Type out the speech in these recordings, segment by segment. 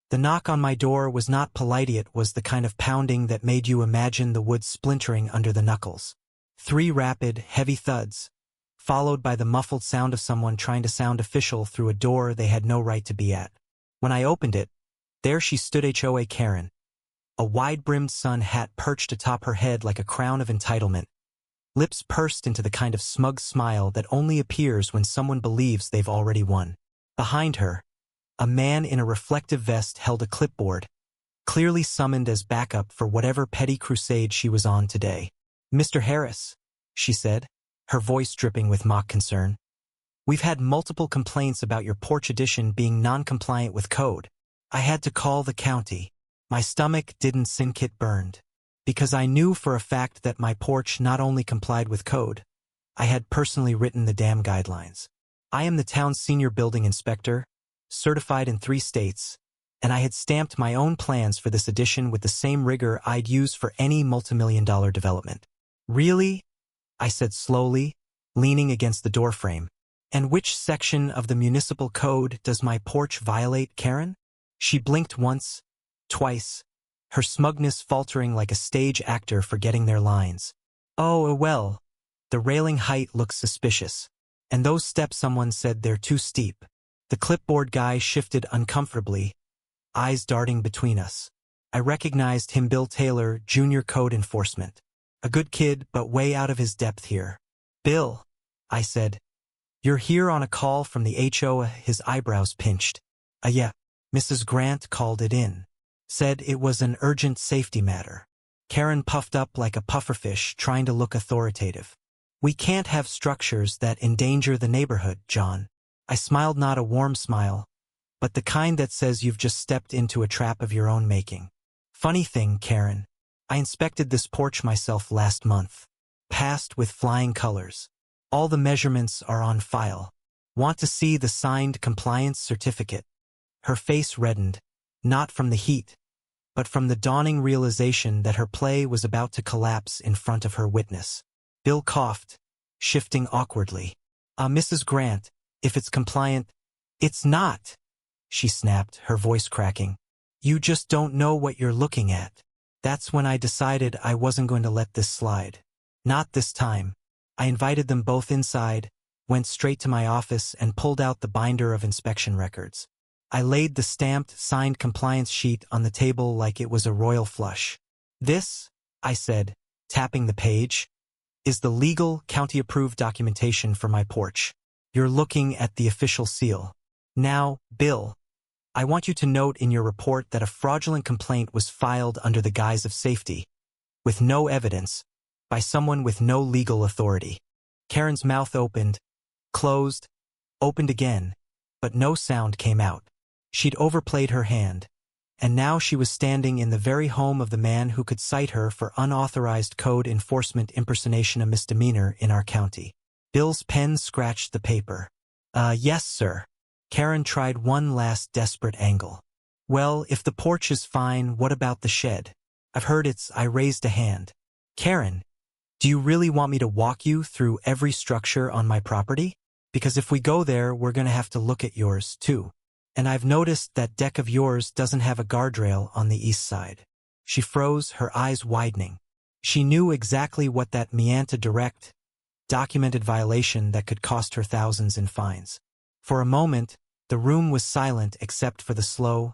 The knock on my door was not polite, it was the kind of pounding that made you imagine the wood splintering under the knuckles. 3 rapid, heavy thuds, followed by the muffled sound of someone trying to sound official through a door they had no right to be at. When I opened it, there she stood, HOA Karen. A wide-brimmed sun hat perched atop her head like a crown of entitlement, lips pursed into the kind of smug smile that only appears when someone believes they've already won. Behind her, a man in a reflective vest held a clipboard, clearly summoned as backup for whatever petty crusade she was on today. "Mr. Harris," she said, her voice dripping with mock concern. "We've had multiple complaints about your porch addition being non-compliant with code. I had to call the county. My stomach didn't sink, it burned. Because I knew for a fact that my porch not only complied with code, I had personally written the damn guidelines. I am the town's senior building inspector, certified in 3 states, and I had stamped my own plans for this addition with the same rigor I'd use for any multimillion-dollar development." "Really?" I said slowly, leaning against the doorframe. "And which section of the municipal code does my porch violate, Karen?" She blinked once, twice, her smugness faltering like a stage actor forgetting their lines. "Oh, well, the railing height looks suspicious. And those steps, someone said they're too steep." The clipboard guy shifted uncomfortably, eyes darting between us. I recognized him, Bill Taylor, Junior Code Enforcement. A good kid, but way out of his depth here. "Bill," I said, "you're here on a call from the HOA." His eyebrows pinched. Yeah, Mrs. Grant called it in. Said it was an urgent safety matter." Karen puffed up like a pufferfish, trying to look authoritative. "We can't have structures that endanger the neighborhood, John." I smiled, not a warm smile, but the kind that says you've just stepped into a trap of your own making. "Funny thing, Karen, I inspected this porch myself last month. Passed with flying colors. All the measurements are on file. Want to see the signed compliance certificate?" Her face reddened, not from the heat, but from the dawning realization that her play was about to collapse in front of her witness. Bill coughed, shifting awkwardly. "Mrs. Grant, if it's compliant—" "It's not," she snapped, her voice cracking. "You just don't know what you're looking at." That's when I decided I wasn't going to let this slide. Not this time. I invited them both inside, went straight to my office, and pulled out the binder of inspection records. I laid the stamped, signed compliance sheet on the table like it was a royal flush. "This," I said, tapping the page, "is the legal, county-approved documentation for my porch. You're looking at the official seal. Now, Bill, I want you to note in your report that a fraudulent complaint was filed under the guise of safety, with no evidence, by someone with no legal authority." Karen's mouth opened, closed, opened again, but no sound came out. She'd overplayed her hand, and now she was standing in the very home of the man who could cite her for unauthorized code enforcement impersonation, a misdemeanor in our county. Bill's pen scratched the paper. Yes, sir." Karen tried one last desperate angle. "Well, if the porch is fine, what about the shed? I've heard it's—" I raised a hand. "Karen, do you really want me to walk you through every structure on my property? Because if we go there, we're going to have to look at yours, too. And I've noticed that deck of yours doesn't have a guardrail on the east side." She froze, her eyes widening. She knew exactly what that meant, a direct, documented violation that could cost her thousands in fines. For a moment, the room was silent except for the slow,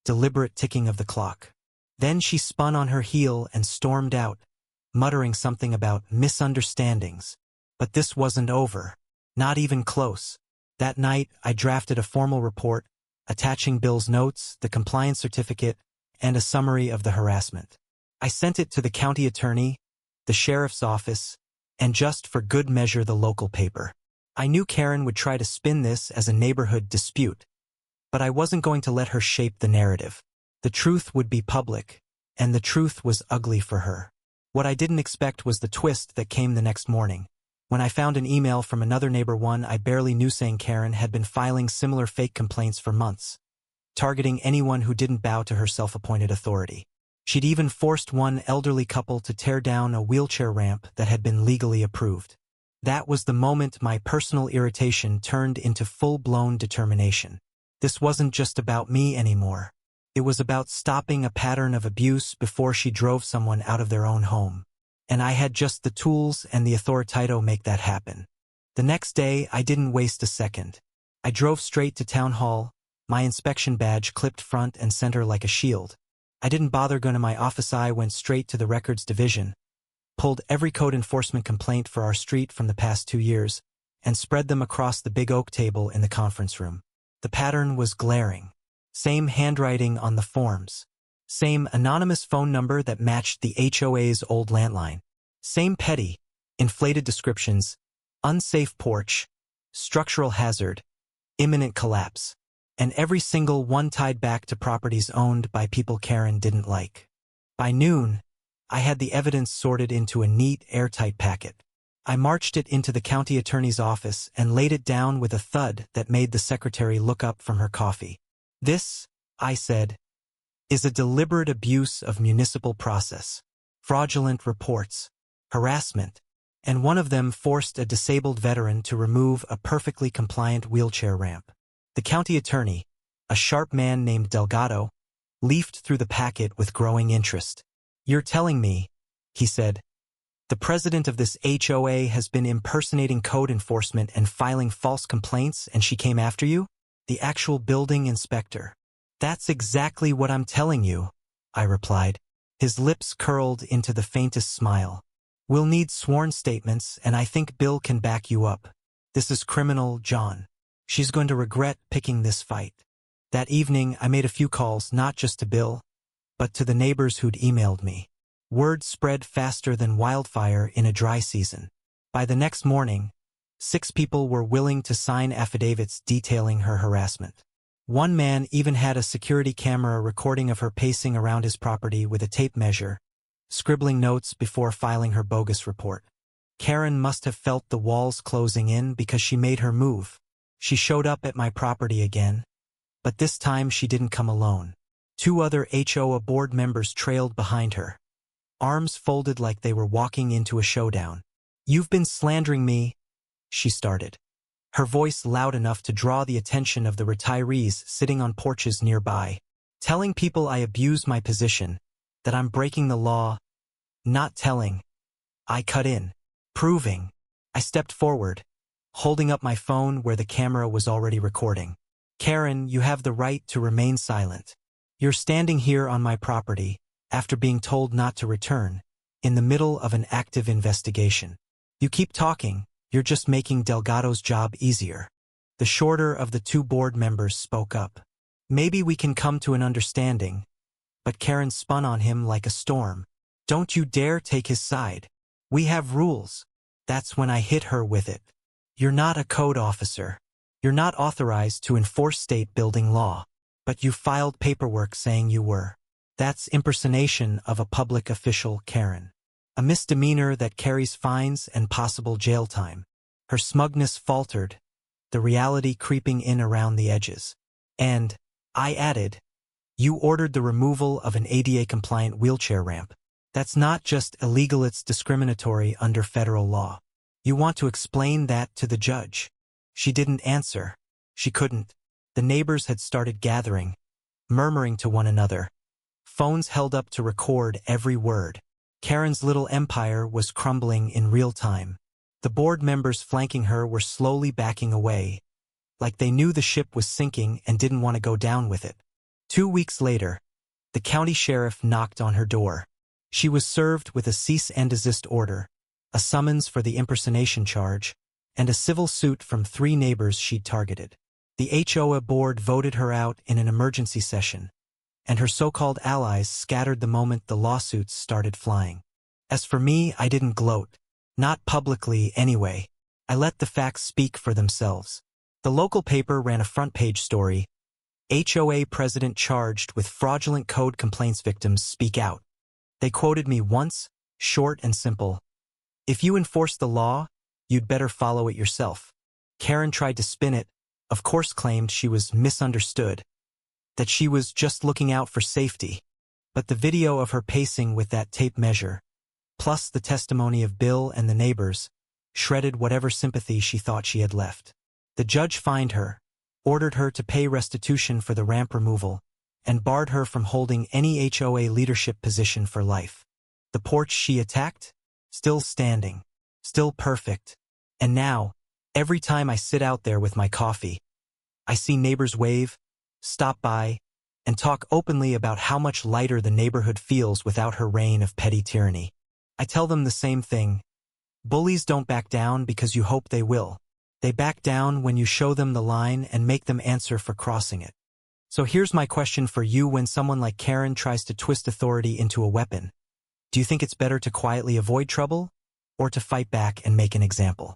deliberate ticking of the clock. Then she spun on her heel and stormed out, muttering something about misunderstandings. But this wasn't over. Not even close. That night, I drafted a formal report, attaching Bill's notes, the compliance certificate, and a summary of the harassment. I sent it to the county attorney, the sheriff's office, and just for good measure the local paper. I knew Karen would try to spin this as a neighborhood dispute, but I wasn't going to let her shape the narrative. The truth would be public, and the truth was ugly for her. What I didn't expect was the twist that came the next morning, when I found an email from another neighbor, one I barely knew, saying Karen had been filing similar fake complaints for months, targeting anyone who didn't bow to her self-appointed authority. She'd even forced one elderly couple to tear down a wheelchair ramp that had been legally approved. That was the moment my personal irritation turned into full-blown determination. This wasn't just about me anymore. It was about stopping a pattern of abuse before she drove someone out of their own home. And I had just the tools and the authority to make that happen. The next day, I didn't waste a second. I drove straight to town hall, my inspection badge clipped front and center like a shield. I didn't bother going to my office. I went straight to the records division, pulled every code enforcement complaint for our street from the past 2 years, and spread them across the big oak table in the conference room. The pattern was glaring. Same handwriting on the forms. Same anonymous phone number that matched the HOA's old landline. Same petty, inflated descriptions: unsafe porch, structural hazard, imminent collapse. And every single one tied back to properties owned by people Karen didn't like. By noon, I had the evidence sorted into a neat, airtight packet. I marched it into the county attorney's office and laid it down with a thud that made the secretary look up from her coffee. "This," I said, "is a deliberate abuse of municipal process. Fraudulent reports, harassment, and one of them forced a disabled veteran to remove a perfectly compliant wheelchair ramp." The county attorney, a sharp man named Delgado, leafed through the packet with growing interest. "You're telling me," he said, "the president of this HOA has been impersonating code enforcement and filing false complaints, and she came after you? The actual building inspector." "That's exactly what I'm telling you," I replied. His lips curled into the faintest smile. "We'll need sworn statements, and I think Bill can back you up. This is criminal, John. She's going to regret picking this fight." That evening, I made a few calls, not just to Bill, but to the neighbors who'd emailed me. Word spread faster than wildfire in a dry season. By the next morning, 6 people were willing to sign affidavits detailing her harassment. One man even had a security camera recording of her pacing around his property with a tape measure, scribbling notes before filing her bogus report. Karen must have felt the walls closing in because she made her move. She showed up at my property again, but this time she didn't come alone. 2 other HOA board members trailed behind her, arms folded like they were walking into a showdown. "You've been slandering me," she started, her voice loud enough to draw the attention of the retirees sitting on porches nearby. "Telling people I abuse my position, that I'm breaking the law." "Not telling." I cut in. "Proving." I stepped forward, holding up my phone where the camera was already recording. "Karen, you have the right to remain silent. You're standing here on my property, after being told not to return, in the middle of an active investigation. You keep talking, you're just making Delgado's job easier." The shorter of the 2 board members spoke up. "Maybe we can come to an understanding." But Karen spun on him like a storm. "Don't you dare take his side. We have rules." That's when I hit her with it. "You're not a code officer. You're not authorized to enforce state building law. But you filed paperwork saying you were. That's impersonation of a public official, Karen. A misdemeanor that carries fines and possible jail time." Her smugness faltered, the reality creeping in around the edges. "And," I added, "you ordered the removal of an ADA-compliant wheelchair ramp. That's not just illegal, it's discriminatory under federal law. You want to explain that to the judge." She didn't answer. She couldn't. The neighbors had started gathering, murmuring to one another. Phones held up to record every word. Karen's little empire was crumbling in real time. The board members flanking her were slowly backing away, like they knew the ship was sinking and didn't want to go down with it. 2 weeks later, the county sheriff knocked on her door. She was served with a cease and desist order, a summons for the impersonation charge, and a civil suit from 3 neighbors she'd targeted. The HOA board voted her out in an emergency session, and her so-called allies scattered the moment the lawsuits started flying. As for me, I didn't gloat. Not publicly, anyway. I let the facts speak for themselves. The local paper ran a front-page story. "HOA president charged with fraudulent code complaints, victims speak out." They quoted me once, short and simple. "If you enforce the law, you'd better follow it yourself." Karen tried to spin it, of course claimed she was misunderstood, that she was just looking out for safety. But the video of her pacing with that tape measure, plus the testimony of Bill and the neighbors, shredded whatever sympathy she thought she had left. The judge fined her, ordered her to pay restitution for the ramp removal, and barred her from holding any HOA leadership position for life. The porch she attacked? Still standing. Still perfect. And now, every time I sit out there with my coffee, I see neighbors wave, stop by, and talk openly about how much lighter the neighborhood feels without her reign of petty tyranny. I tell them the same thing. Bullies don't back down because you hope they will. They back down when you show them the line and make them answer for crossing it. So here's my question for you: when someone like Karen tries to twist authority into a weapon, do you think it's better to quietly avoid trouble or to fight back and make an example?